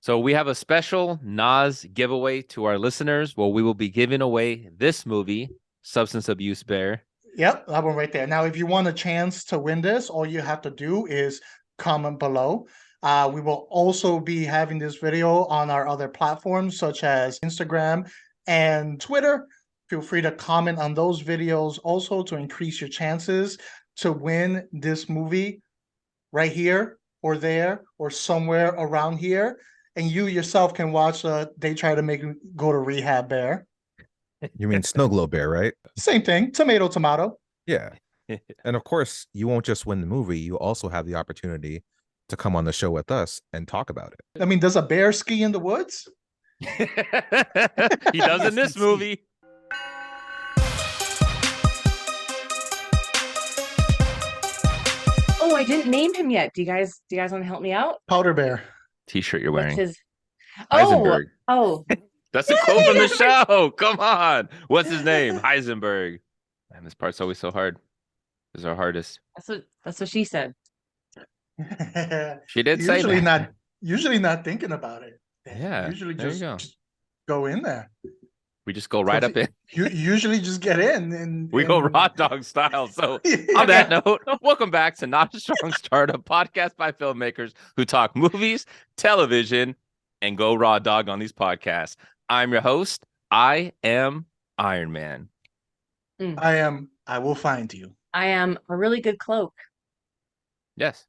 So we have a special Nas giveaway to our listeners. Well, we will be giving away this movie, Substance Abuse Bear. Yep, that one right there. Now, if you want a chance to win this, all you have to do is comment below. We will also be having this video on our other platforms, such as Instagram and Twitter. Feel free to comment on those videos also to increase your chances to win this movie right here or there or somewhere around here. And you yourself can watch They Try to Make You Go to Rehab Bear. You mean Snow Globe Bear, right? Same thing, tomato, tomato. Yeah. And of course, you won't just win the movie, you also have the opportunity to come on the show with us and talk about it. I mean, does a bear ski in the woods? He does in this movie. Oh, I didn't name him yet. Do you guys want to help me out? Powder bear. T-shirt you're What's wearing. his? Heisenberg. Oh. That's a quote from the show. Come on. What's his name? Heisenberg. Man, this part's always so hard. This is our hardest. That's what she said. She did say that. Usually not thinking about it. Yeah. Usually there just, you go. just go in there. We just go right up in. You usually just get in and We go raw dog style. So on that note, welcome back to Not a Strong Start, a podcast by filmmakers who talk movies, television, and go raw dog on these podcasts. I'm your host. I am Iron Man. I will find you. I am a really good cloak. Yes.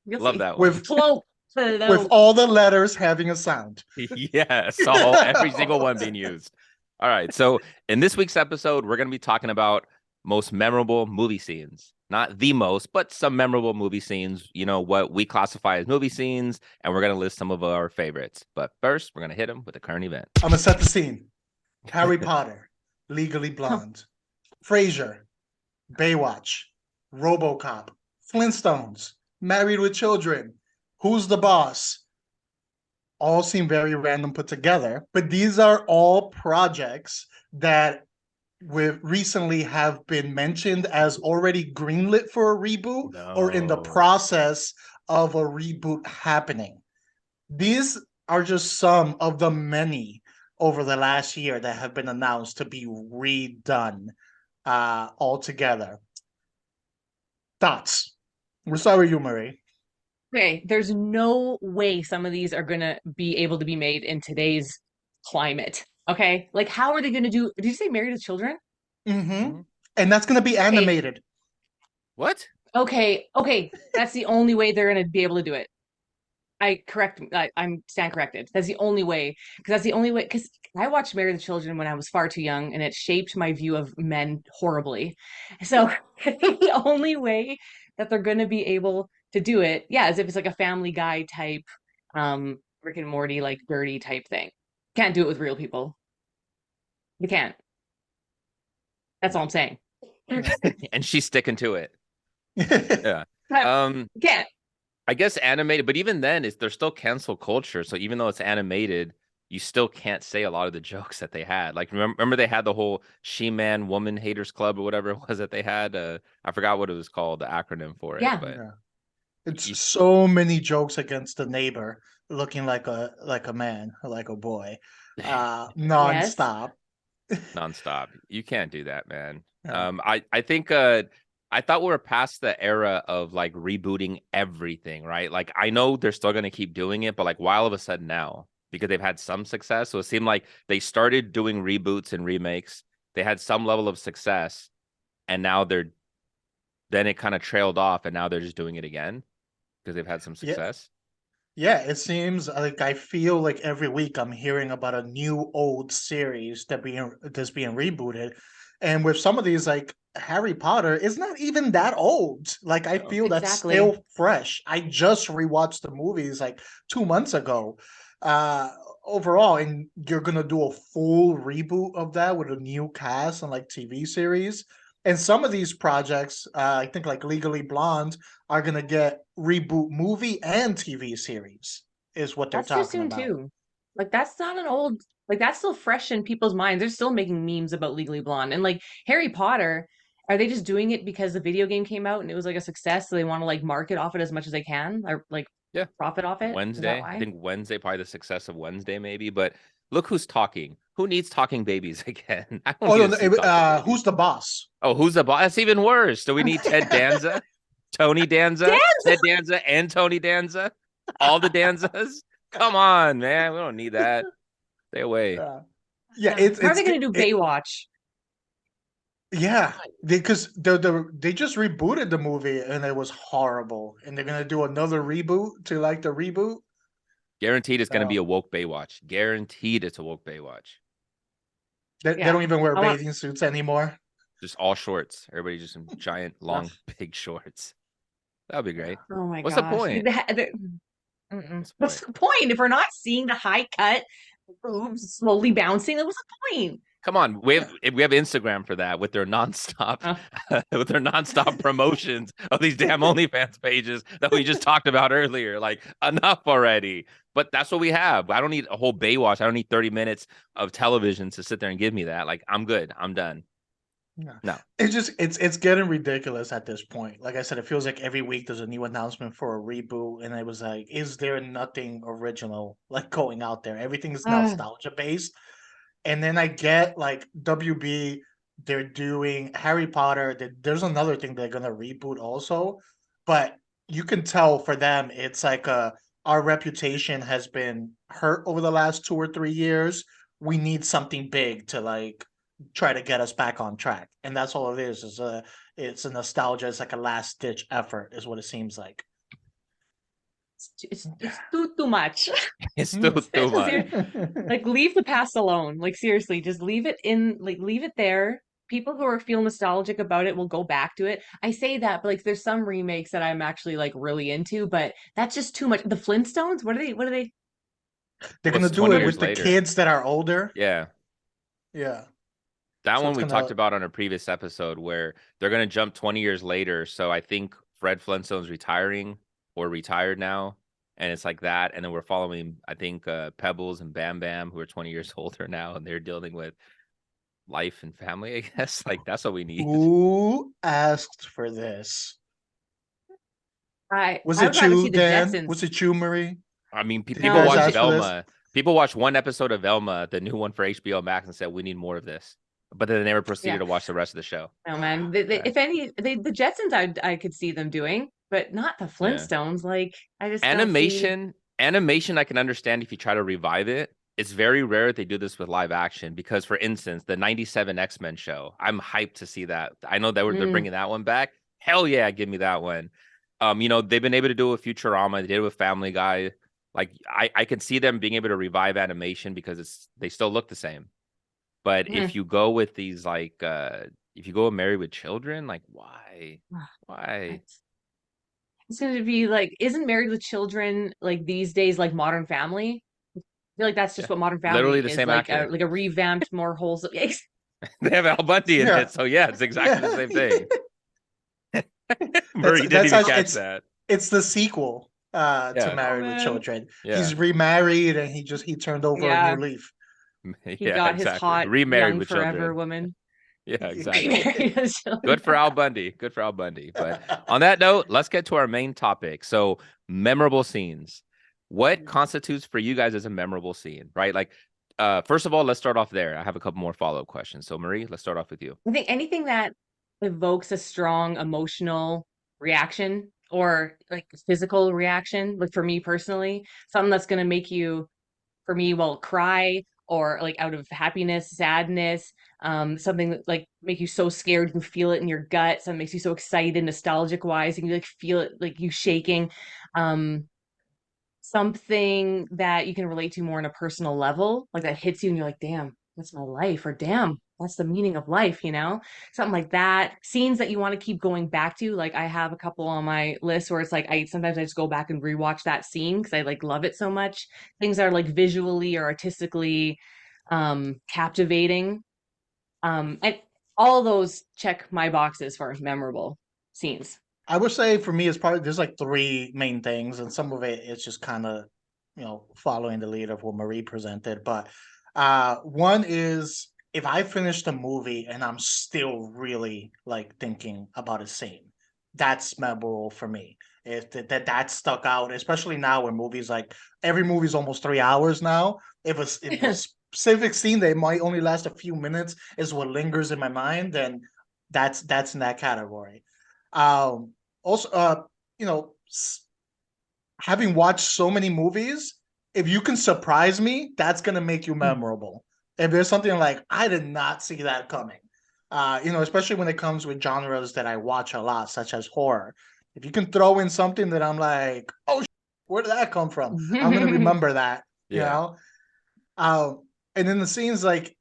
Love that one. With cloak. With all the letters having a sound. Yes, every single one being used. All right. So in this week's episode, we're going to be talking about most memorable movie scenes. Not the most, but some memorable movie scenes. You know, what we classify as movie scenes. And we're going to list some of our favorites. But first, we're going to hit them with a current event. I'm going to set the scene. Harry Potter, Legally Blonde, Frasier, Baywatch, RoboCop, Flintstones, Married with Children, Who's the Boss? All seem very random put together, but these are all projects that recently have been mentioned as already greenlit for a reboot or in the process of a reboot happening. These are just some of the many over the last year that have been announced to be redone altogether. Thoughts? We'll start with you, Marie. Okay, there's no way some of these are going to be able to be made in today's climate. Okay? Like, how are they going to do? Did you say Married with Children? Mm-hmm. And that's going to be animated. What? Okay. That's the only way they're going to be able to do it. I'm stand corrected. That's the only way. Because I watched Married with Children when I was far too young, and it shaped my view of men horribly. So the only way that they're going to be able to do it, as if it's like a Family Guy type, Rick and Morty, like dirty type thing. Can't do it with real people. You can't. That's all I'm saying. And she's sticking to it. Yeah. Can't. I guess animated, but even then, there's still cancel culture. So even though it's animated, you still can't say a lot of the jokes that they had. Like, remember they had the whole She-Man Woman Haters Club or whatever it was that they had. I forgot what it was called, the acronym for it. Yeah. But it's so many jokes against the neighbor looking like a man, like a boy, nonstop. Nonstop. You can't do that, man. Yeah. I think I thought we were past the era of like rebooting everything, right? Like, I know they're still going to keep doing it, but like, why all of a sudden now? Because they've had some success. So it seemed like they started doing reboots and remakes. They had some level of success, and now then it kind of trailed off, and now they're just doing it again because they've had some success. Yeah, it seems like I feel like every week I'm hearing about a new old series that's being rebooted. And with some of these, like Harry Potter, is not even that old. Like, I feel that's still fresh. I just rewatched the movies like 2 months ago. Overall, and you're gonna do a full reboot of that with a new cast and like TV series. And some of these projects, I think like Legally Blonde, are gonna get reboot movie and TV series. Is what they're talking about. That's too soon too. Like, that's not an old. Like, that's still fresh in people's minds. They're still making memes about Legally Blonde. And like Harry Potter, are they just doing it because the video game came out and it was like a success, so they want to like market off it as much as they can? Or like, Yeah. profit off it. Is that Wednesday. why? I think Wednesday, probably the success of Wednesday, maybe. But look who's talking. Who needs talking babies again? I don't Oh need no, to see talking babies. who's the boss? Oh, who's the boss? That's even worse. Do we need Ted Danza, Tony Danza, Ted Danza, and Tony Danza? All the Danzas? Come on, man. We don't need that. Stay away. Yeah, How are they going to do Baywatch? Yeah, because they just rebooted the movie and it was horrible, and they're gonna do another reboot to like the reboot. Guaranteed it's going to be a So woke Baywatch. Guaranteed it's a woke Baywatch. they Yeah. don't even wear I want- bathing suits anymore. Just all shorts. Everybody just in giant, long, big shorts. That would be great. Oh my What's gosh. the point? What's the point? If we're not seeing the high cut boobs slowly bouncing, then what's the point? Come on, we have Instagram for that with their nonstop with their nonstop promotions of these damn OnlyFans pages that we just talked about earlier. Like, enough already. But that's what we have. I don't need a whole Baywatch. I don't need 30 minutes of television to sit there and give me that. Like, I'm good. I'm done. No. It's getting ridiculous at this point. Like I said, it feels like every week there's a new announcement for a reboot, and it was like, is there nothing original like going out there? Everything's nostalgia based. And then I get like WB, they're doing Harry Potter. There's another thing they're gonna reboot also, but you can tell for them it's like our reputation has been hurt over the last 2 or 3 years. We need something big to like try to get us back on track, and that's all it is. It's a nostalgia. It's like a last ditch effort, is what it seems like. It's too much. It's still too much. Like, leave the past alone. Like, seriously, just leave it in, like, leave it there. People who feel nostalgic about it will go back to it. I say that, but like, there's some remakes that I'm actually like really into, but that's just too much. The Flintstones, what are they? They're Well, gonna it's do 20 it years with the later. kids that are older. Yeah. Yeah. That So one it's we gonna talked about on a previous episode where they're going to jump 20 years later. So I think Fred Flintstone's retiring or retired now. And it's like that. And then we're following, I think, Pebbles and Bam Bam, who are 20 years older now, and they're dealing with life and family, I guess. Like, that's what we need. Who asked for this? I Was I it would rather see you, the Dan? Jetsons. Was it you, Marie? I mean, Did you people guys watch ask for this? Velma. People watch one episode of Velma, the new one for HBO Max, and said, we need more of this. But then they never proceeded Yeah. to watch the rest of the show. No, man. If any, the Jetsons, I could see them doing, but not the Flintstones. Like, I just don't see. Animation, I can understand if you try to revive it. It's very rare that they do this with live action because, for instance, the 97 X-Men show, I'm hyped to see that. I know that they're bringing that one back. Hell yeah, give me that one. They've been able to do it with Futurama. They did it with Family Guy. Like, I can see them being able to revive animation because they still look the same. But if you go with these, like, if you go with Married with Children, like, why? It's going to be like, isn't Married with Children like these days like Modern Family? I feel like that's just what Modern Family literally the is, same like actor. like a revamped, more wholesome. They have Al Bundy in it, so yeah, it's exactly the same thing. Murray didn't even catch that. It's the sequel to Married with Children. Yeah. He's remarried and he turned over a new leaf. He got his hot remarried young with forever children. woman. Yeah, exactly. Good for Al Bundy. Good for Al Bundy. But on that note, let's get to our main topic. So, memorable scenes. What constitutes for you guys as a memorable scene, right? Like, first of all, let's start off there. I have a couple more follow-up questions. So, Marie, let's start off with you. I think anything that evokes a strong emotional reaction or like physical reaction, like for me personally, something that's going to make you, for me, cry or like out of happiness, sadness, something that like make you so scared you can feel it in your gut, something makes you so excited, nostalgic wise, you can like feel it like you shaking. Something that you can relate to more on a personal level, like that hits you and you're like, damn, that's my life, or damn, that's the meaning of life, something like that. Scenes that you want to keep going back to. Like, I have a couple on my list where it's like sometimes I just go back and rewatch that scene because I like love it so much. Things that are like visually or artistically captivating. And all those check my boxes for memorable scenes. I would say for me, it's probably there's like three main things, and some of it is just kind of, following the lead of what Marie presented. But one is if I finish the movie and I'm still really like thinking about a scene, that's memorable for me. That stuck out, especially now when movies like every movie's almost 3 hours now. If a specific scene that might only last a few minutes is what lingers in my mind, then that's in that category. Also, you know, having watched so many movies, if you can surprise me, that's gonna make you memorable. If there's something like I did not see that coming, especially when it comes with genres that I watch a lot, such as horror. If you can throw in something that I'm like, oh, where did that come from? I'm gonna remember that, you Yeah. know. And then the scenes like,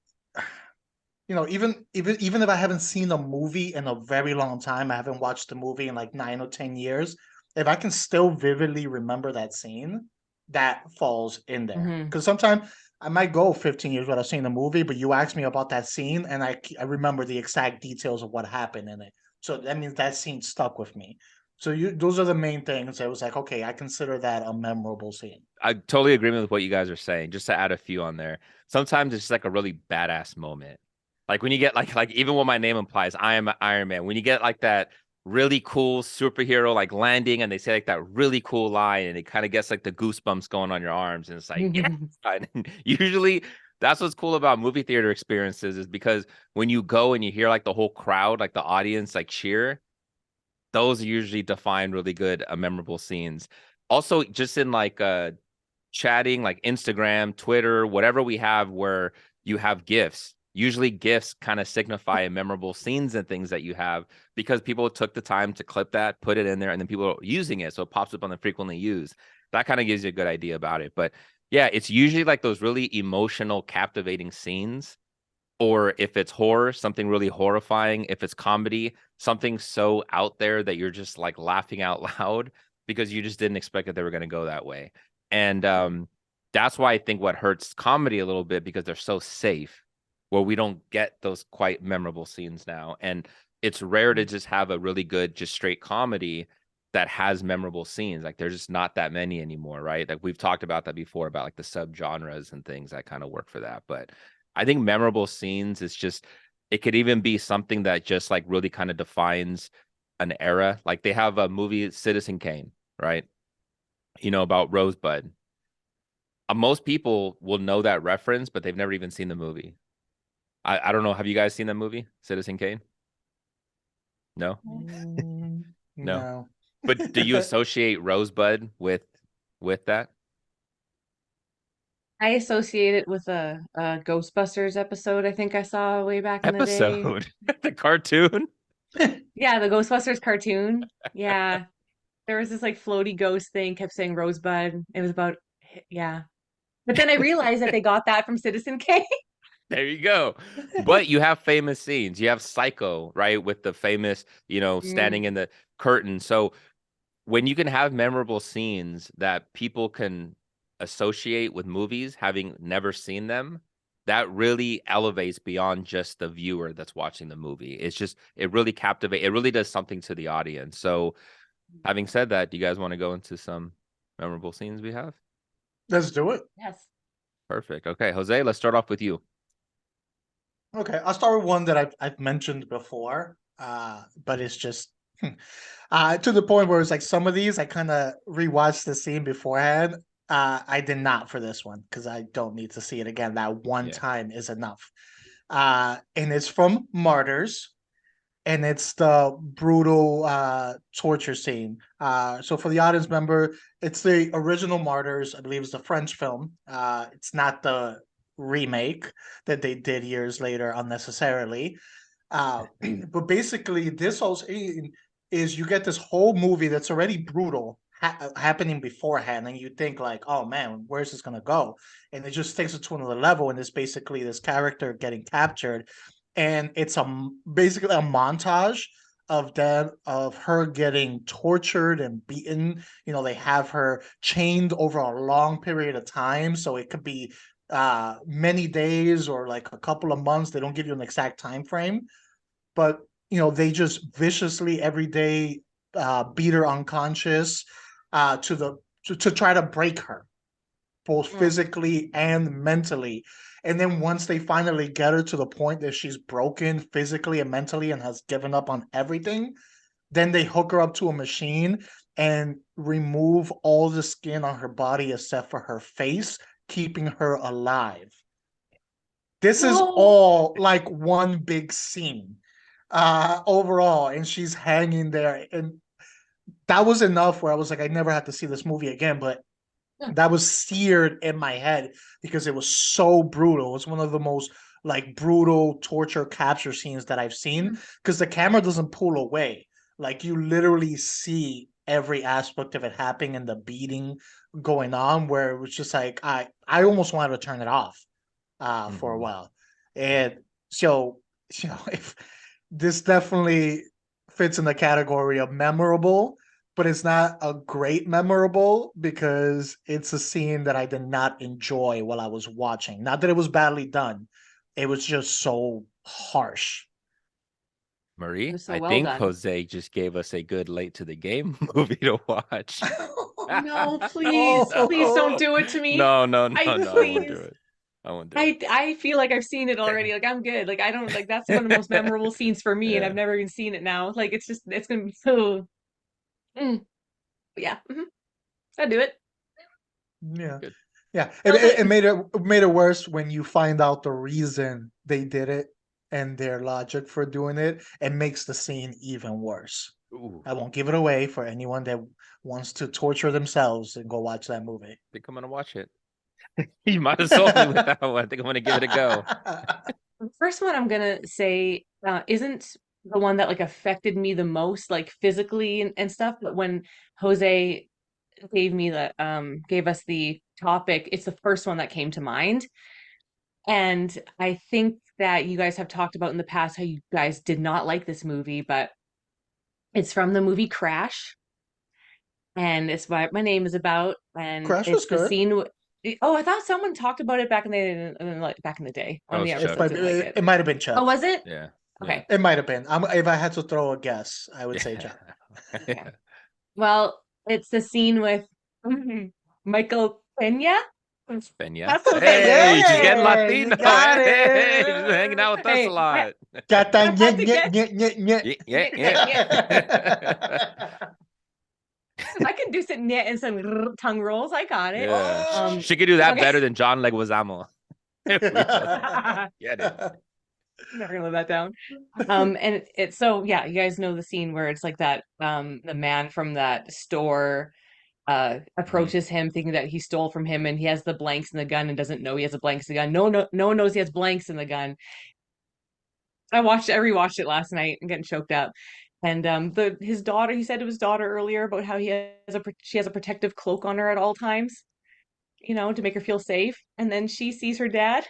even if I haven't seen a movie in a very long time, I haven't watched a movie in like 9 or 10 years. If I can still vividly remember that scene, that falls in there. Because sometimes I might go 15 years without seeing the movie, but you ask me about that scene, and I remember the exact details of what happened in it. So that means that scene stuck with me. So those are the main things. I was like, okay, I consider that a memorable scene. I totally agree with what you guys are saying. Just to add a few on there, sometimes it's just like a really badass moment. Like when you get like even what my name implies, I am Iron Man. When you get like that really cool superhero like landing, and they say like that really cool line, and it kind of gets like the goosebumps going on your arms, and it's like yeah. And usually that's what's cool about movie theater experiences is because when you go and you hear like the whole crowd, like the audience, like cheer, those usually define really good, memorable scenes. Also, just in like chatting, like Instagram, Twitter, whatever we have where you have GIFs. Usually GIFs kind of signify memorable scenes and things that you have because people took the time to clip that, put it in there, and then people are using it. So it pops up on the frequently used. That kind of gives you a good idea about it. But yeah, it's usually like those really emotional, captivating scenes. Or if it's horror, something really horrifying. If it's comedy, something so out there that you're just like laughing out loud because you just didn't expect that they were going to go that way. And that's why I think what hurts comedy a little bit because they're so safe, where we don't get those quite memorable scenes now. And it's rare to just have a really good, just straight comedy that has memorable scenes. Like there's just not that many anymore, right? Like we've talked about that before about like the subgenres and things that kind of work for that. But I think memorable scenes is just it could even be something that just like really kind of defines an era. Like they have a movie Citizen Kane, right? About Rosebud. Most people will know that reference, but they've never even seen the movie. I don't know. Have you guys seen that movie, Citizen Kane? No, no. No. But do you associate Rosebud with that I associate it with a Ghostbusters episode I think I saw way back in the day. episode? The cartoon? Yeah, the Ghostbusters cartoon. Yeah. There was this like floaty ghost thing, kept saying Rosebud. It was about, yeah. But then I realized that they got that from Citizen Kane. There you go. But you have famous scenes. You have Psycho, right? With the famous, standing in the curtain. So when you can have memorable scenes that people can associate with movies, having never seen them, that really elevates beyond just the viewer that's watching the movie. It really captivates. It really does something to the audience. So having said that, do you guys want to go into some memorable scenes we have? Let's do it. Yes. Perfect. Okay, Jose, let's start off with you. Okay, I'll start with one that I've mentioned before, but it's just to the point where it's like some of these I kind of rewatched the scene beforehand. I did not for this one because I don't need to see it again. That one time is enough. And it's from Martyrs, and it's the brutal torture scene. So for the audience member, it's the original Martyrs. I believe it's the French film. It's not the remake that they did years later unnecessarily. But basically, this whole scene is you get this whole movie that's already brutal happening beforehand, and you think like, oh man, where's this gonna go? And it just takes it to another level, and it's basically this character getting captured, and it's basically a montage of her getting tortured and beaten. They have her chained over a long period of time, so it could be many days or like a couple of months. They don't give you an exact time frame, but they just viciously every day beat her unconscious to try to break her both physically and mentally. And then once they finally get her to the point that she's broken physically and mentally and has given up on everything, then they hook her up to a machine and remove all the skin on her body except for her face, keeping her alive. This is all like one big scene overall, and she's hanging there, and that was enough where I was like, I never had to see this movie again, but that was seared in my head because it was so brutal. It was one of the most like brutal torture capture scenes that I've seen because the camera doesn't pull away. Like you literally see every aspect of it happening and the beating going on, where it was just like I almost wanted to turn it off for a while. And so, if this definitely fits in the category of memorable, but it's not a great memorable because it's a scene that I did not enjoy while I was watching. Not that it was badly done, it was just so harsh. Marie, So I well think done. Jose just gave us a good late to the game movie to watch. No, please, please don't do it to me. No, I won't do Please. it. I won't do it. I feel like I've seen it already. Like I'm good. Like I don't like that's one of the most memorable scenes for me, and I've Yeah. never even seen it now. Like it's gonna be so. Yeah, I'd do it. Yeah. Good. Yeah. No, It made it worse when you find out the reason they did it and their logic for doing it. It makes the scene even worse. Ooh, I won't give it away for anyone that wants to torture themselves and go watch that movie. I think I'm gonna watch it. You might have sold me with that one. I think I'm gonna give it a go. The first one I'm gonna say isn't the one that like affected me the most, like physically and stuff. But when Jose gave us the topic, it's the first one that came to mind. And I think that you guys have talked about in the past how you guys did not like this movie, but it's from the movie Crash, and it's what my name is about, and Crash was it's the good. scene. Oh, I thought someone talked about it back in the day That on was the Chuck. episode. Didn't like it. It might have been Oh, Chuck. was it? Yeah. Okay. It might have been. If I had to throw a guess, I would say Chuck. Okay. Well, it's the scene with Michael Pena. Benya. That's what Hey, Hey, she's getting Latino. you got Hey, she's it. hanging out with us a Hey, lot. Got I that had to get Yeah. if I can do some knit and some tongue rolls, I got it. Yeah. She could do that okay. better than John Leguizamo. If we get it. Never gonna live that down. And it's so yeah, you guys know the scene where it's like that the man from that store approaches him thinking that he stole from him, and he has the blanks in the gun and doesn't know he has the blanks in the gun. No one knows he has blanks in the gun. I rewatched it last night and getting choked up. And his daughter, he said to his daughter earlier about how she has a protective cloak on her at all times, to make her feel safe. And then she sees her dad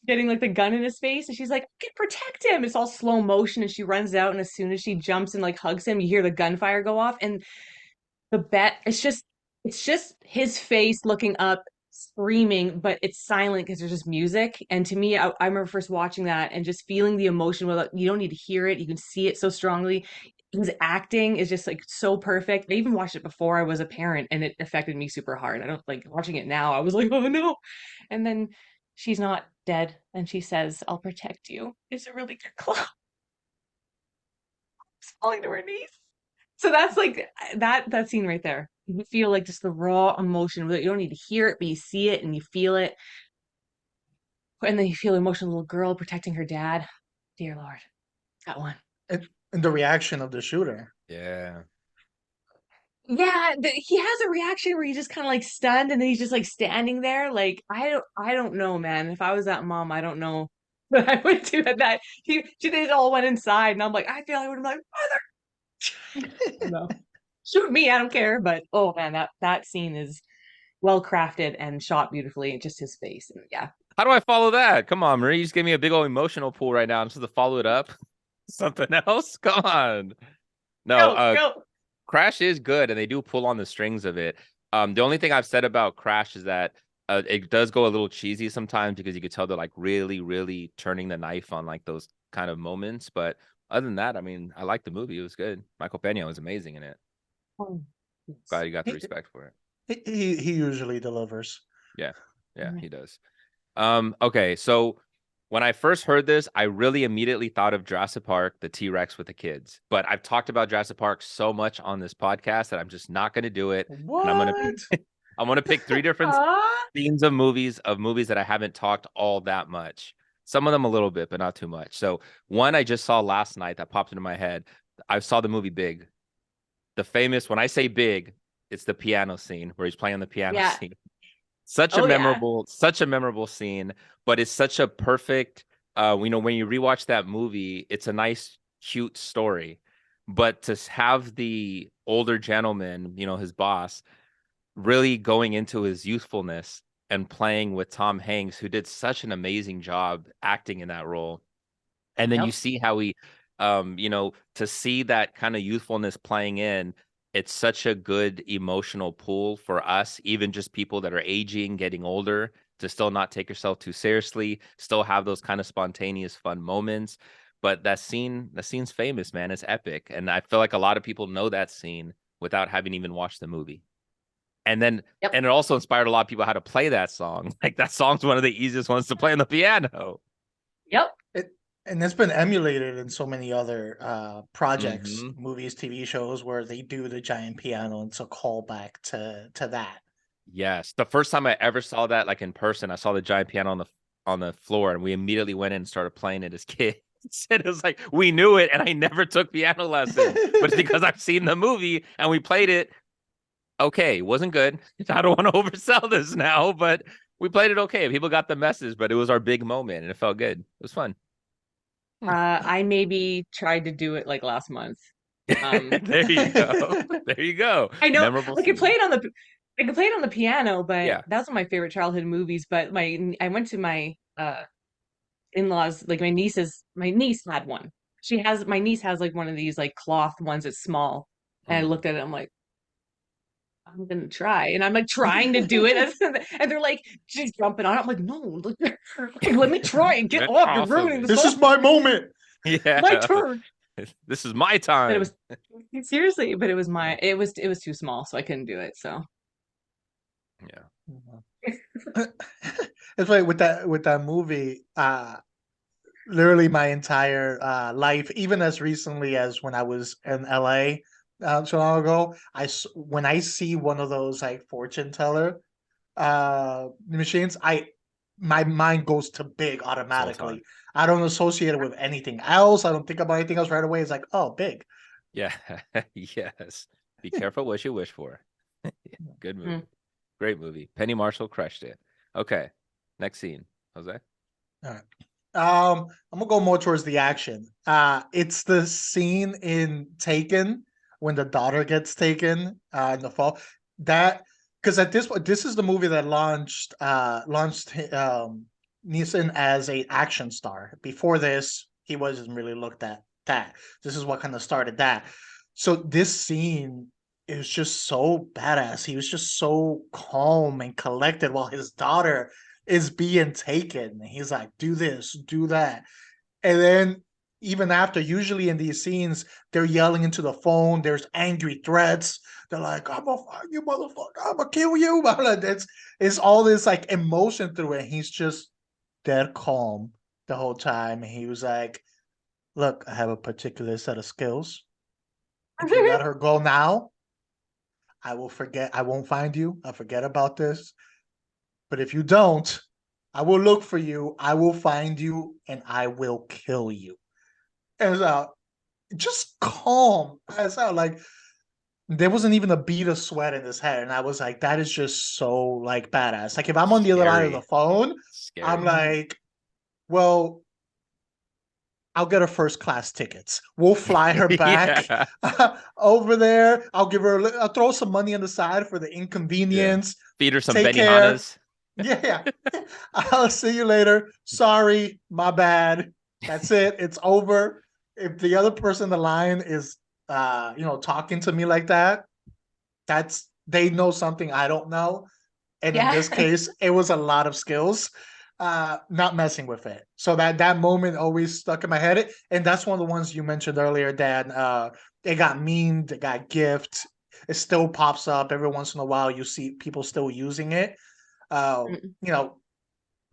getting like the gun in his face, and she's like, I can protect him. It's all slow motion, and she runs out, and as soon as she jumps and like hugs him, you hear the gunfire go off, and it's just his face looking up, screaming, but it's silent because there's just music. And to me, I remember first watching that and just feeling the emotion without you don't need to hear it, you can see it so strongly. His acting is just like so perfect. I even watched it before I was a parent, and it affected me super hard. I don't like watching it now. I was like, oh no. And then she's not dead, and she says, I'll protect you. It's a really good club. Falling to her knees. So that's like that scene right there. You feel like just the raw emotion. You don't need to hear it, but you see it and you feel it. And then you feel the emotional little girl protecting her dad. Dear Lord, that one. And the reaction of the shooter. Yeah. Yeah, he has a reaction where he's just kind of like stunned, and then he's just like standing there. Like I don't know, man. If I was that mom, I don't know what I would do at that. They all went inside, and I'm like, I feel I would have been like, mother. No, shoot me, I don't care. But oh man, that scene is well crafted and shot beautifully. Just his face, and yeah. How do I follow that? Come on, Marie. You just gave me a big old emotional pool right now. I'm supposed to follow it up. Something else? Come on. No, Go. Crash is good, and they do pull on the strings of it. The only thing I've said about Crash is that it does go a little cheesy sometimes because you could tell they're like really, really turning the knife on like those kind of moments. But other than that, I mean, I liked the movie. It was good. Michael Pena was amazing in it. Glad you got the respect for it. He usually delivers. Yeah, he does. Okay, so When I first heard this, I really immediately thought of Jurassic Park, the T-Rex with the kids. But I've talked about Jurassic Park so much on this podcast that I'm just not going to do it. And What? I'm gonna pick 3 different Ah, themes of movies that I haven't talked all that much. Some of them a little bit, but not too much. So one I just saw last night that popped into my head. I saw the movie Big. The famous, when I say Big, it's the piano scene where he's playing the piano yeah. scene. Oh yeah. Such a memorable scene, but it's such a perfect when you rewatch that movie, it's a nice, cute story. But to have the older gentleman, his boss, really going into his youthfulness and playing with Tom Hanks, who did such an amazing job acting in that role. And then you Yep. see how he, to see that kind of youthfulness playing in, it's such a good emotional pull for us, even just people that are aging, getting older, to still not take yourself too seriously, still have those kind of spontaneous, fun moments. But that scene's famous, man. It's epic. And I feel like a lot of people know that scene without having even watched the movie. And then, Yep. and it also inspired a lot of people how to play that song. Like that song's one of the easiest ones to play on the piano. Yep. And it's been emulated in so many other projects, Mhm. movies, TV shows where they do the giant piano, and it's a callback to that. Yes. The first time I ever saw that, like in person, I saw the giant piano on the floor, and we immediately went in and started playing it as kids. It was like we knew it, and I never took piano lessons, but it's because I've seen the movie and we played it. Okay, wasn't good. I don't want to oversell this now, but we played it okay. People got the message, but it was our big moment, and it felt good. It was fun. I maybe tried to do it like last month. There you go. There you go. I know Memorable I could play scene. it on the I could play it on the piano, but Yeah. that's one of my favorite childhood movies. But I went to my in-laws, like my niece had one. My niece has like one of these like cloth ones that's small. And I Mm. looked at it, I'm like, I'm gonna try. And I'm like trying to do it. And they're like, she's jumping on it. I'm like, no, let me try and get Get off. You're off of ruining the it. This song. is my moment. My Yeah. turn. This is my But it time. was seriously, but Yeah. it was too small, so I couldn't do it. So Yeah. It's like with that movie, literally my entire life, even as recently as when I was in LA so long ago, when I see one of those like fortune teller machines, my mind goes to big Sold on. automatically. I don't associate it with anything else. I don't think about anything else right away. It's like, oh, big. Yeah. Yes. Be careful what you wish for. Good mm. movie. Great movie. Penny Marshall crushed it. Okay. Next scene. Jose? All right. I'm gonna go more towards the action. It's the scene in Taken when the daughter gets taken in the fall. That because at this point, this is the movie that launched Neeson as a action star. Before this, he wasn't really looked at that. This is what kind of started that. So this scene is just so badass. He was just so calm and collected while his daughter is being taken. He's like, do this, do that. And then even after, usually in these scenes, they're yelling into the phone. There's angry threats. They're like, I'm gonna find you, motherfucker. I'm gonna kill you. It's all this like emotion through it. He's just dead calm the whole time. And he was like, look, I have a particular set of skills. If you let her go now, I will forget. I won't find you. I'll forget about this. But if you don't, I will look for you, I will find you, and I will kill you. And just calm as hell. Like there wasn't even a bead of sweat in his head. And I was like, that is just so like badass. Like if I'm on the other line of the Scary. phone, I'm Scary. like, well, I'll get her first class tickets. We'll fly her back Yeah. over there. I'll throw some money on the side for the Yeah. inconvenience. Feed her some Take care. Benihanas. Yeah. I'll see you later. Sorry, my bad. That's it. It's over. If the other person in the line is talking to me like that, they know something I don't know. And in this Yeah. case, it was a lot of skills. Not messing with it. So that moment always stuck in my head. And that's one of the ones you mentioned earlier, Dan. It got memed, it got gift. It still pops up every once in a while. You see people still using it. Mm. You know,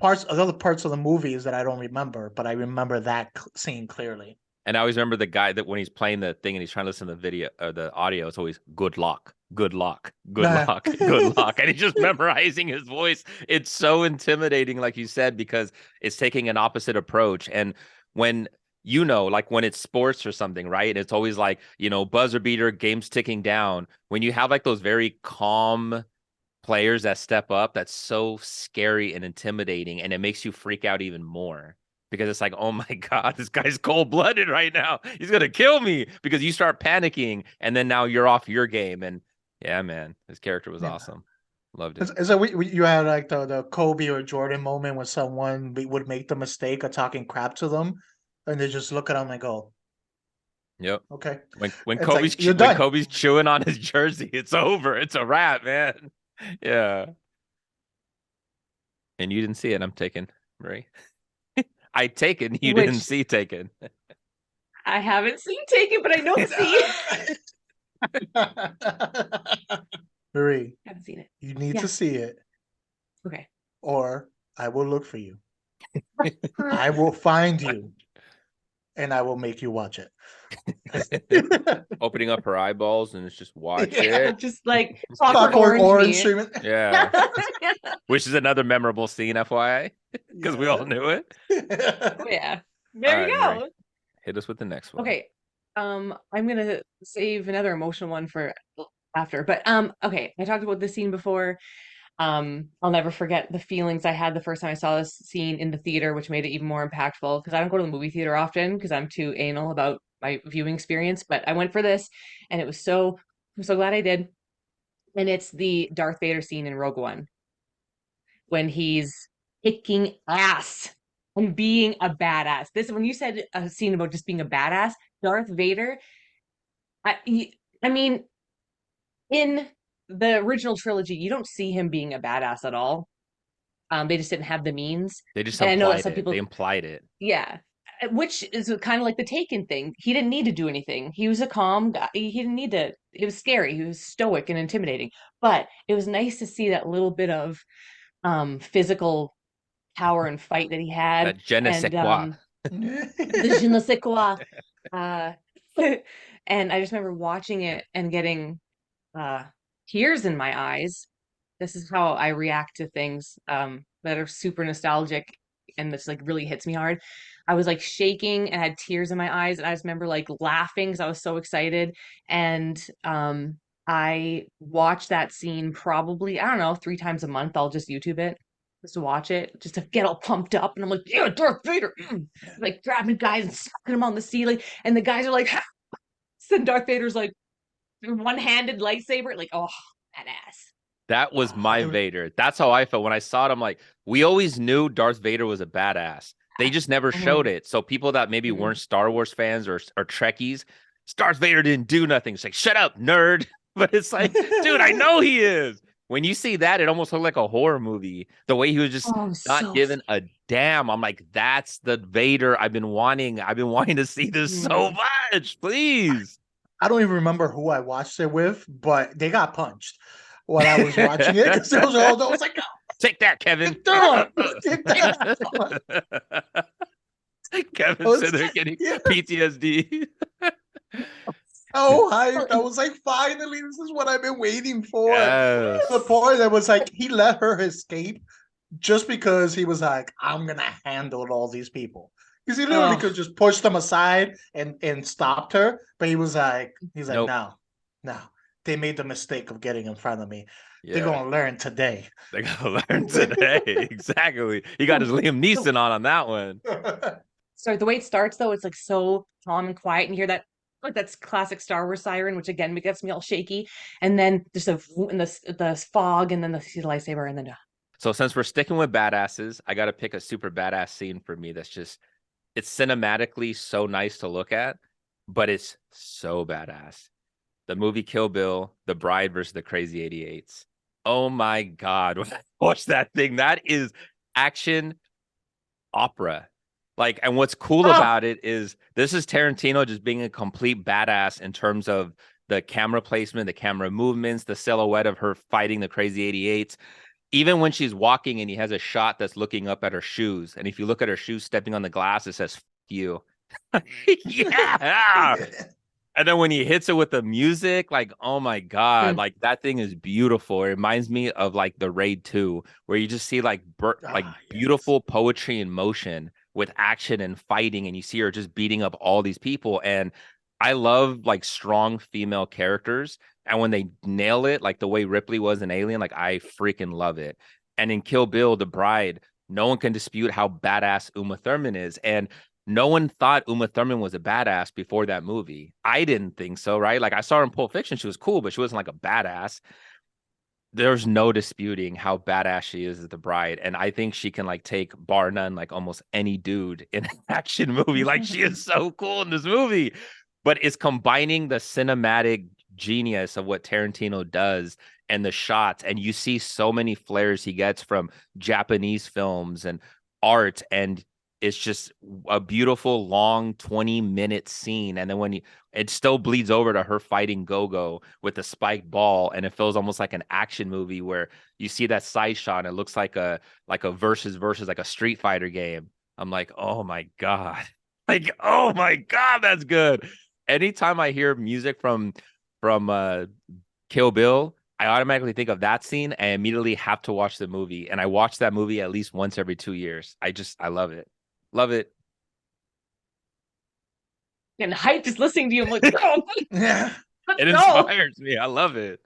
other parts of the movies that I don't remember, but I remember that scene clearly. And I always remember the guy that when he's playing the thing and he's trying to listen to the video or the audio, it's always good luck, good luck, good Nah. luck, good luck. And he's just memorizing his voice. It's so intimidating, like you said, because it's taking an opposite approach. And when like when it's sports or something, right? It's always like, buzzer beater, game's ticking down. When you have like those very calm players that step up, that's so scary and intimidating, and it makes you freak out even more. Because it's like, oh my God, this guy's cold-blooded right now. He's going to kill me, because you start panicking and then now you're off your game. And yeah, man, his character was awesome. Loved it. So you had like the Kobe or Jordan moment when someone would make the mistake of talking crap to them and they just look at them and go, yep. Okay. When It's Kobe's chewing on his jersey, it's over. It's a wrap, man. Yeah. And you didn't see it. I'm taking, Ray. I Taken, you didn't see Taken. I haven't seen Taken, but I know Marie, I haven't seen it. you need to see it, Okay. or I will look for you. I will find you, and I will make you watch it. Opening up her eyeballs and it's just watch Yeah. it. Just like Clockwork Orange me. streaming. Yeah. Which is another memorable scene, FYI, because we all knew it. Oh, yeah. There you go. Mary, hit us with the next one. Okay. I'm gonna save another emotional one for after. But okay, I talked about this scene before. I'll never forget the feelings I had the first time I saw this scene in the theater, which made it even more impactful because I don't go to the movie theater often because I'm too anal about my viewing experience. But I went for this, and I'm so glad I did. And it's the Darth Vader scene in Rogue One when he's kicking ass and being a badass. When you said a scene about just being a badass, Darth Vader. I mean, in the original trilogy, you don't see him being a badass at all. They just didn't have the means. They just and implied I know that some it. people, They implied it. Yeah, which is kind of like the Taken thing. He didn't need to do anything. He was a calm guy. He didn't need to. It was scary. He was stoic and intimidating. But it was nice to see that little bit of physical power and fight that he had. That je ne sais quoi. The je ne sais quoi. And I just remember watching it and getting tears in my eyes. This is how I react to things that are super nostalgic and this like really hits me hard. I was like shaking and had tears in my eyes, and I just remember like laughing because I was so excited. And I watch that scene probably, I don't know, 3 times a month. I'll just YouTube it just to watch it, just to get all pumped up. And I'm like, yeah, Darth Vader, like grabbing guys and sucking them on the ceiling, and the guys are like, and Darth Vader's like one-handed lightsaber, like, oh, badass. That was my Vader. That's how I felt when I saw it. I'm like, we always knew Darth Vader was a badass. They just never showed it. So people that maybe weren't Star Wars fans or Trekkies, Darth Vader didn't do nothing. It's like, shut up, nerd. But it's like, dude, I know he is. When you see that, it almost looked like a horror movie. The way he was just not giving a damn. I'm like, that's the Vader I've been wanting. I've been wanting to see this so much. Please. I don't even remember who I watched it with, but they got punched when I was watching it because it was all. I was like, take that, Kevin. Kevin said they're getting PTSD. Oh, I was like, finally, this is what I've been waiting for. Yes. The point that was like, he let her escape just because he was like, I'm gonna handle all these people. Because he literally could just push them aside and stopped her, but he's like, nope. No, they made the mistake of getting in front of me. Yeah. They're gonna learn today. They're gonna learn today. Exactly. He got his Liam Neeson on that one. So the way it starts though, it's like so calm and quiet, and you hear that like that's classic Star Wars siren, which again gets me all shaky. And then there's the fog, and then the lightsaber, and then. So since we're sticking with badasses, I got to pick a super badass scene for me. That's just, it's cinematically so nice to look at, but it's so badass. The movie Kill Bill, The Bride versus the Crazy 88s. Oh my God. When I watched that thing, that is action opera. Like, and what's cool about it is this is Tarantino just being a complete badass in terms of the camera placement, the camera movements, the silhouette of her fighting the Crazy 88s. Even when she's walking and he has a shot that's looking up at her shoes, and if you look at her shoes stepping on the glass, it says "F you." Yeah. And then when he hits it with the music, like, oh my God, like that thing is beautiful. It reminds me of like the Raid 2, where you just see like like Ah, yes. beautiful poetry in motion with action and fighting, and you see her just beating up all these people. And I love like strong female characters. And when they nail it, like the way Ripley was in Alien, like I freaking love it. And in Kill Bill, the bride, no one can dispute how badass Uma Thurman is. And no one thought Uma Thurman was a badass before that movie. I didn't think so, right? Like I saw her in Pulp Fiction, she was cool, but she wasn't like a badass. There's no disputing how badass she is as the bride, and I think she can like take bar none like almost any dude in an action movie. Like she is so cool in this movie, but it's combining the cinematic genius of what Tarantino does and the shots, and you see so many flares he gets from Japanese films and art, and it's just a beautiful long 20-minute scene. And then it still bleeds over to her fighting Gogo with the spiked ball, and it feels almost like an action movie where you see that side shot and it looks like a versus like a Street Fighter game. I'm like, oh my God. Like, oh my God, that's good. Anytime I hear music from Kill Bill, I automatically think of that scene and immediately have to watch the movie. And I watch that movie at least once every 2 years. I love it. Love it. And hype just listening to you. I'm like, oh, Yeah. It let's go. inspires me. I love it.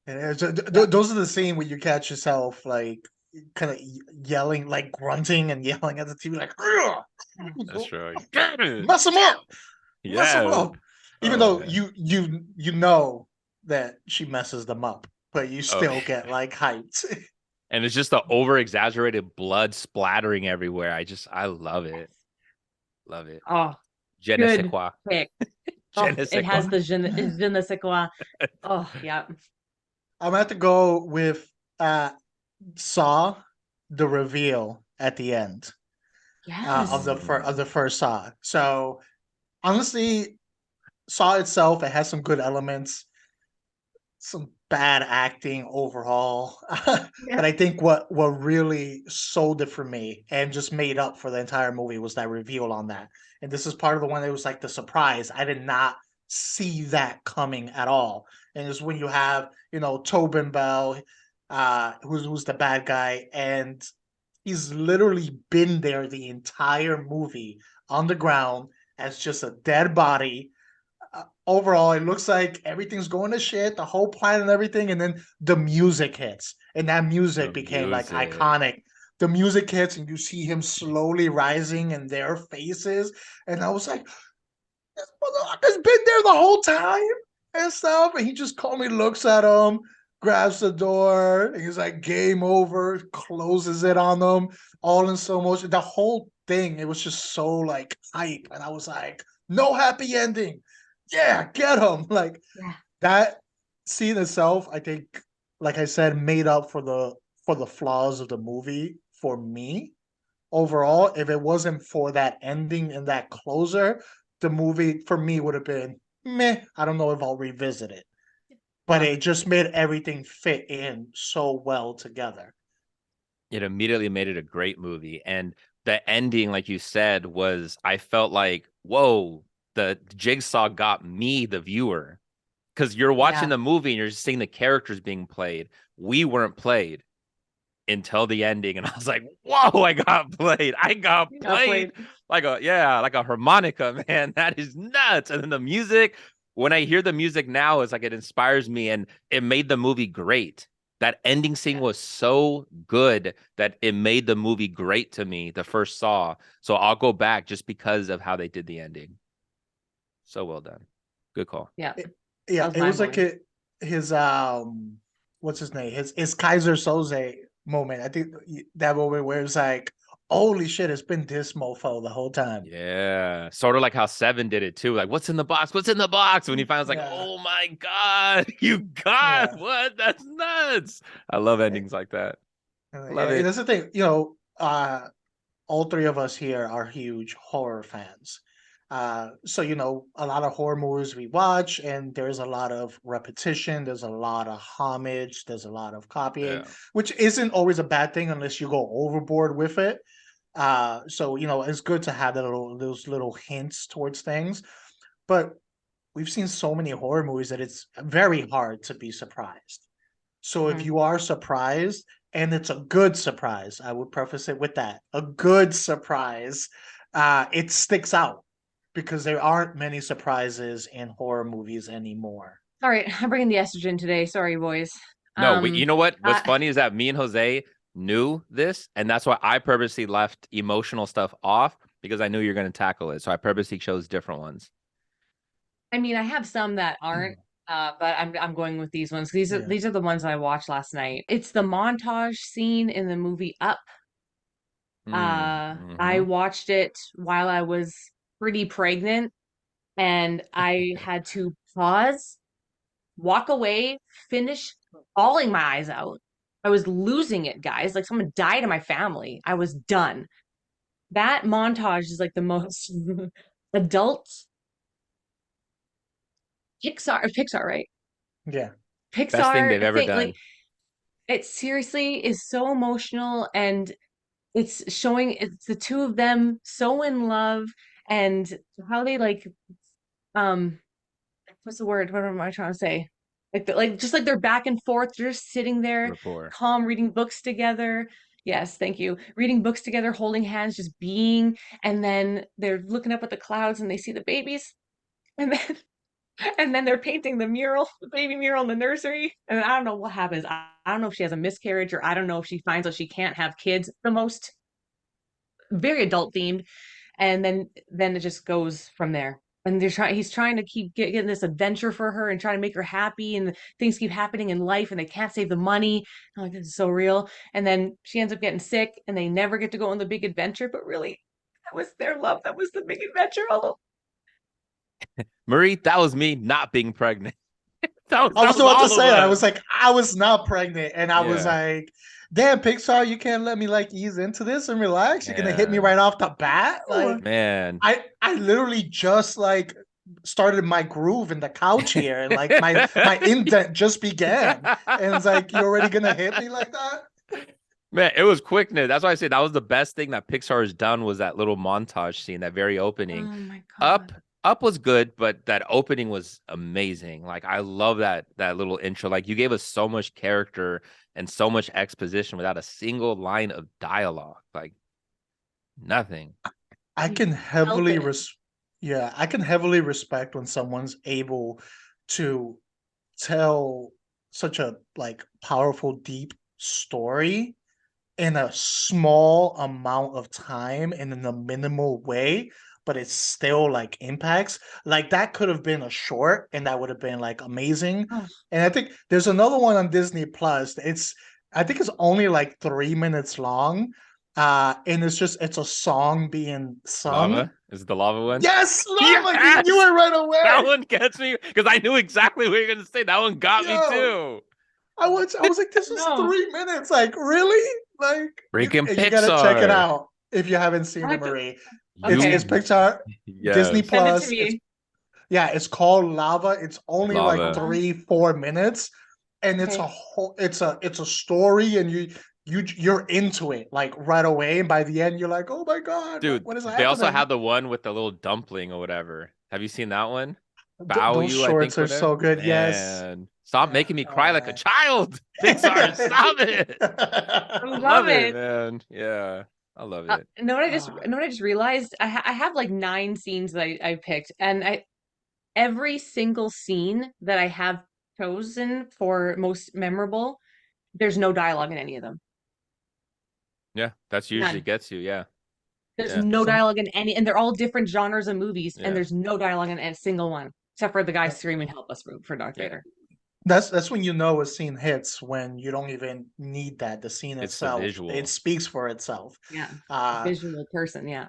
And those are the scene where you catch yourself like kind of yelling, like grunting and yelling at the TV, like, "Ugh! That's right. Mess him up, mess him Yeah. up." Even Oh though man. you know that she messes them up, but you Oh, still get like hyped. and it's just the over exaggerated blood splattering everywhere. I love it. Love it. Oh, Je ne sais good quoi. pick. Je Oh, ne sais it has quoi. the je ne sais quoi. Oh, yeah. I'm gonna have to go with Saw, the reveal at the end Yes. of the first Saw. So honestly, Saw itself, it has some good elements, some bad acting overall. Yeah. But I think what really sold it for me and just made up for the entire movie was that reveal on that. And this is part of the one that was like the surprise. I did not see that coming at all. And it's when you have, Tobin Bell, who's the bad guy, and he's literally been there the entire movie on the ground as just a dead body. Overall, it looks like everything's going to shit, the whole plan and everything, and then the music hits, and that music The became like music. iconic. The music hits, and you see him slowly rising in their faces, and I was like, "This motherfucker's been there the whole time," and stuff. And he just calmly looks at him, grabs the door, and he's like, "Game over," closes it on them, all in slow motion. The whole thing, it was just so like hype, and I was like, "No happy ending." Yeah, get him. Like Yeah. that scene itself, I think, like I said, made up for the flaws of the movie for me. Overall, if it wasn't for that ending and that closer, the movie for me would have been meh. I don't know if I'll revisit it. But Yeah. it just made everything fit in so well together. It immediately made it a great movie. And the ending, like you said, was I felt like, whoa, the jigsaw got me, the viewer. Because you're watching Yeah. the movie and you're just seeing the characters being played. We weren't played until the ending, and I was like, "Whoa! I got played! I got Got played played. like a harmonica, man! That is nuts!" And then the music. When I hear the music now, it's like it inspires me, and it made the movie great. That ending scene Yeah. was so good that it made the movie great to me. The first Saw, so I'll go back just because of how they did the ending. So well done. Good call. Yeah. It, That yeah, was it was like mind-blowing. his what's his name? His Kaiser Soze moment. I think that moment where it's like, holy shit, it's been this mofo the whole time. Yeah, sort of like how Seven did it too. Like, what's in the box? What's in the box? When he finds like, Yeah, oh my God, you got yeah. what? That's nuts. I love endings like that. Love Yeah, and it. that's the thing, all three of us here are huge horror fans. So a lot of horror movies we watch, and there's a lot of repetition, there's a lot of homage, there's a lot of copying, Yeah. which isn't always a bad thing unless you go overboard with it. So it's good to have those little hints towards things, but we've seen so many horror movies that it's very hard to be surprised. So if Mhm. you are surprised and it's a good surprise, I would preface it with that, a good surprise, it sticks out because there aren't many surprises in horror movies anymore. All right, I'm bringing the estrogen today. Sorry, boys. No, you know what? What's I funny is that me and Jose knew this, and that's why I purposely left emotional stuff off because I knew you're going to tackle it. So I purposely chose different ones. mean, I have some that aren't, but I'm going with these ones. These are Yeah. these are the ones I watched last night. It's the montage scene in the movie Up. I Mm-hmm. watched it while I was pretty pregnant, and I had to pause, walk away, finish bawling my eyes out. I was losing it, guys. Like someone died in my family. I was done. That montage is like the most adult Pixar, right? Yeah. Best thing Pixar they've ever thing, like done. it seriously is so emotional, and it's showing it's the two of them so in love, and how they like um what's the word? What am I trying to say? Like just like they're back and forth, they're just sitting there, Rapport. calm, reading books together. Yes, thank you. Reading books together, holding hands, just being, and then they're looking up at the clouds and they see the babies, and then and then they're painting the mural, the baby mural in the nursery. And I don't know what happens. I don't know if she has a miscarriage, or I don't know if she finds out she can't have kids. The most very adult themed, and then it just goes from there. And he's trying to keep getting this adventure for her and trying to make her happy, and things keep happening in life, and they can't save the money. I'm like, this is so real. And then she ends up getting sick, and they never get to go on the big adventure. But really, that was their love. That was the big adventure. Although Marie, that was me not being pregnant. that I was was about to all of say that. I us. was like, I was not pregnant, and I was Yeah. like, damn, Pixar, you can't let me like ease into this and relax. You're gonna hit me Man. right off the bat. Like, Man. I literally just like started my groove in the couch here, and like my indent just began, and it's like, you're already gonna hit me like that. Man, it was quickness. That's why I said that was the best thing that Pixar has done was that little montage scene, that very opening. oh my Up, god. Up was good, but that opening was amazing. Like I love that little intro. Like you gave us so much character and so much exposition without a single line of dialogue. Like nothing. I You can felt heavily it. yeah, I can heavily respect when someone's able to tell such a like powerful, deep story in a small amount of time and in a minimal way, but it still like impacts. Like that could have been a short and that would have been like amazing. Oh, And I think there's another one on Disney Plus. I think it's only like 3 minutes long. And it's a song being sung. Lava? Is it the lava one? Yes, Lava, you knew Yes! it right That away. one gets me because I knew exactly what you're gonna say. That one got me Yo, too. I was like, this is no. 3 minutes. Like, really? Like, Freaking you gotta check it Pixar. out if you haven't I seen it, have to, Marie. It's okay. You Pixar, Disney yes. Send it to Plus. me. It's called Lava. It's only like Lava. Lava. 3-4 minutes, and it's a Okay. whole it's a story, and you're into it like right away. And by the end, you're like, oh my god, like Dude, what is they also happening? had the one with the little dumpling or whatever. Have you seen that one? Bow Those you, I think, shorts are whatever. so good. Yes. Man, stop Yeah. making me cry like a child. Pixar, stop it. I I love love it, it. man. Yeah, I love it. Know what I just realized? I have like 9 scenes that I picked, and every single scene that I have chosen for most memorable, there's no dialogue in any of them. Yeah, that's usually None. gets you. Yeah, There's yeah, no Some dialogue in any, and they're all different genres of movies, and yeah, there's no dialogue in a single one, except for the guy that, screaming "Help us" for Darth yeah. Vader. that's when you know a scene hits when you don't even need that. The scene It's the itself, it visual. speaks for itself. Yeah, Uh, visual person. Yeah.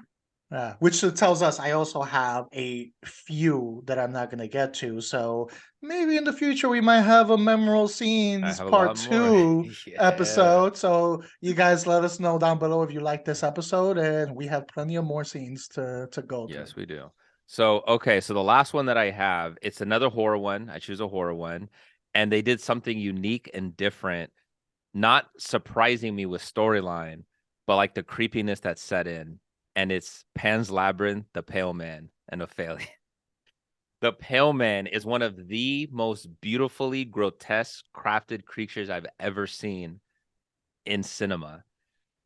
which tells us I also have a few that I'm not going to get to. So maybe in the future we might have a memorable I scenes have a part lot more. two Yeah. episode. So you guys let us know down below if you like this episode, and we have plenty of more scenes to go through. Yes, we do. So, okay, so the last one that I have, it's another horror one. I choose a horror one, and they did something unique and different, not surprising me with storyline, but like the creepiness that set in. And it's Pan's Labyrinth, The Pale Man, and Ophelia. The Pale Man is one of the most beautifully grotesque crafted creatures I've ever seen in cinema.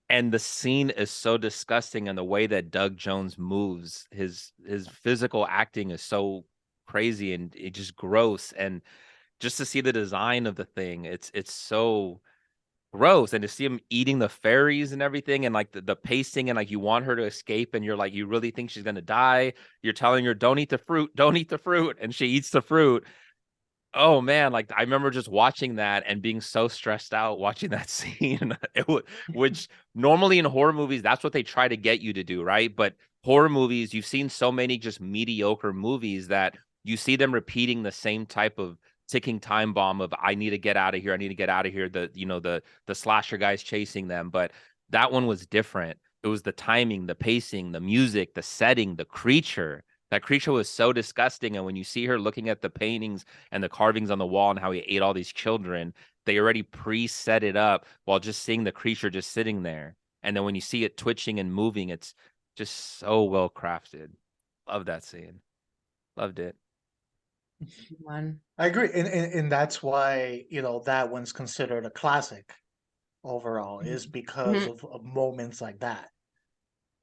And the scene is so disgusting, and the way that Doug Jones moves, his physical acting is so crazy and it just gross. And just to see the design of the thing, it's so gross. And to see him eating the fairies and everything, and like the pacing, and like you want her to escape, and you're like, you really think she's gonna die. You're telling her, don't eat the fruit, don't eat the fruit, and she eats the fruit. Oh man, like I remember just watching that and being so stressed out watching that scene. Which normally in horror movies, that's what they try to get you to do, right? But horror movies, you've seen so many just mediocre movies that you see them repeating the same type of ticking time bomb of I need to get out of here, I need to get out of here. The slasher guys chasing them, but that one was different. It was the timing, the pacing, the music, the setting, the creature. That creature was so disgusting. And when you see her looking at the paintings and the carvings on the wall and how he ate all these children, they already pre-set it up while just seeing the creature just sitting there. And then when you see it twitching and moving, it's just so well crafted. Love that scene. Loved it. One. I agree, and that's why that one's considered a classic overall, is because Mhm. of moments like that.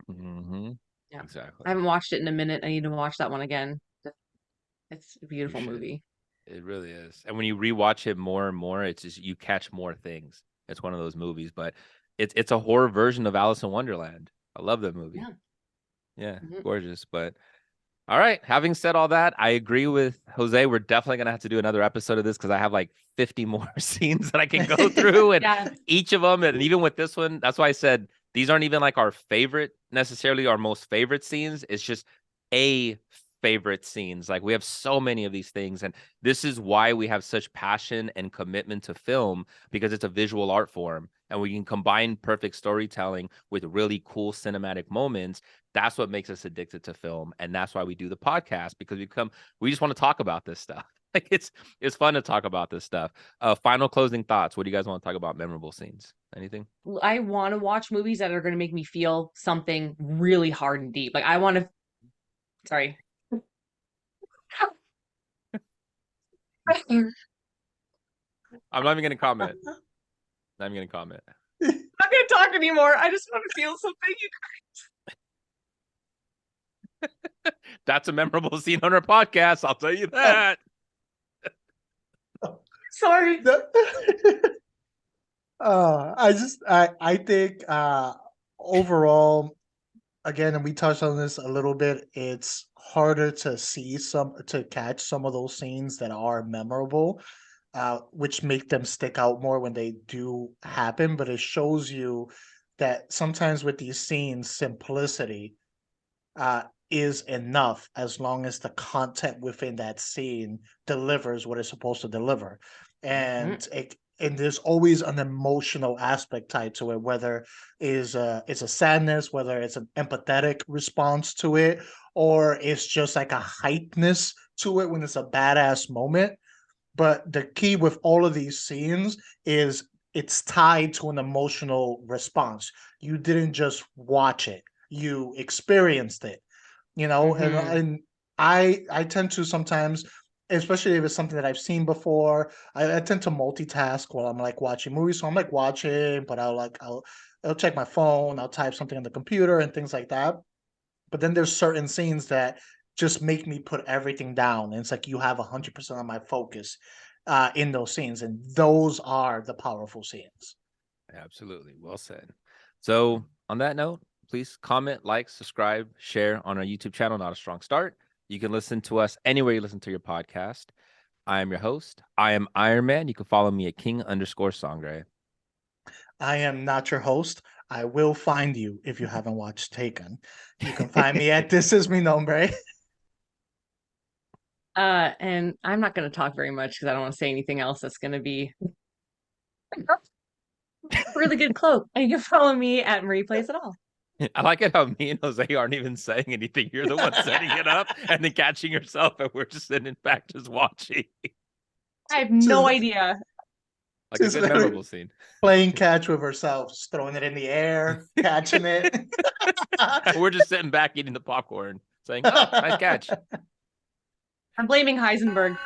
Mm-hmm. Yeah. Exactly. I haven't watched it in a minute. I need to watch that one again. It's a You beautiful should. movie. It really is. And when you rewatch it more and more, it's just you catch more things. It's one of those movies, but it's a horror version of Alice in Wonderland. I love that movie. Yeah. Yeah, Mhm. gorgeous. But all right, having said all that, I agree with Jose. We're definitely gonna have to do another episode of this because I have like 50 more scenes that I can go through, and Yeah. each of them, and even with this one, that's why I said these aren't even like our favorite necessarily, our most favorite scenes. It's just a favorite scenes. Like we have so many of these things, and this is why we have such passion and commitment to film, because it's a visual art form, and we can combine perfect storytelling with really cool cinematic moments. That's what makes us addicted to film, and that's why we do the podcast, because we just want to talk about this stuff. Like it's fun to talk about this stuff. Final closing thoughts. What do you guys want to talk about? Memorable scenes? Anything? I want to watch movies that are going to make me feel something really hard and deep. Like I want to. Sorry. I'm I'm not even gonna comment. Not even gonna comment. not going to talk anymore. I just want to feel something. That's a memorable scene on our podcast. I'll tell you that. Sorry. I think overall, again, and we touched on this a little bit, it's harder to catch some of those scenes that are memorable, which make them stick out more when they do happen. But it shows you that sometimes with these scenes, simplicity is enough as long as the content within that scene delivers what it's supposed to deliver. Mhm. And there's always an emotional aspect tied to it, whether it's a sadness, whether it's an empathetic response to it, or it's just like a hypeness to it when it's a badass moment. But the key with all of these scenes is it's tied to an emotional response. You didn't just watch it, you experienced it, Mhm. and I tend to sometimes, especially if it's something that I've seen before, I tend to multitask while I'm like watching movies. So I'm like watching, but I'll check my phone, I'll type something on the computer and things like that. But then there's certain scenes that just make me put everything down. And it's like you have 100% of my focus in those scenes. And those are the powerful scenes. Absolutely. Well said. So, on that note, please comment, like, subscribe, share on our YouTube channel, Not a Strong Start. You can listen to us anywhere you listen to your podcast. I am your host. I am Iron Man. You can follow me at King_Sangre. I am not your host. I will find you if you haven't watched Taken. You can find me at This Is Mi Nombre. And I'm not going to talk very much because I don't want to say anything else that's going to be really good cloak. And you can follow me at Marie Plays It All. I like it how me and Jose aren't even saying anything. You're the one setting it up and then catching yourself, and we're just sitting back just watching. I have no Just- idea. Like a Just good literally- memorable scene. Playing catch with ourselves, throwing it in the air, catching it. We're just sitting back eating the popcorn, saying, "Oh, nice catch." I'm blaming Heisenberg.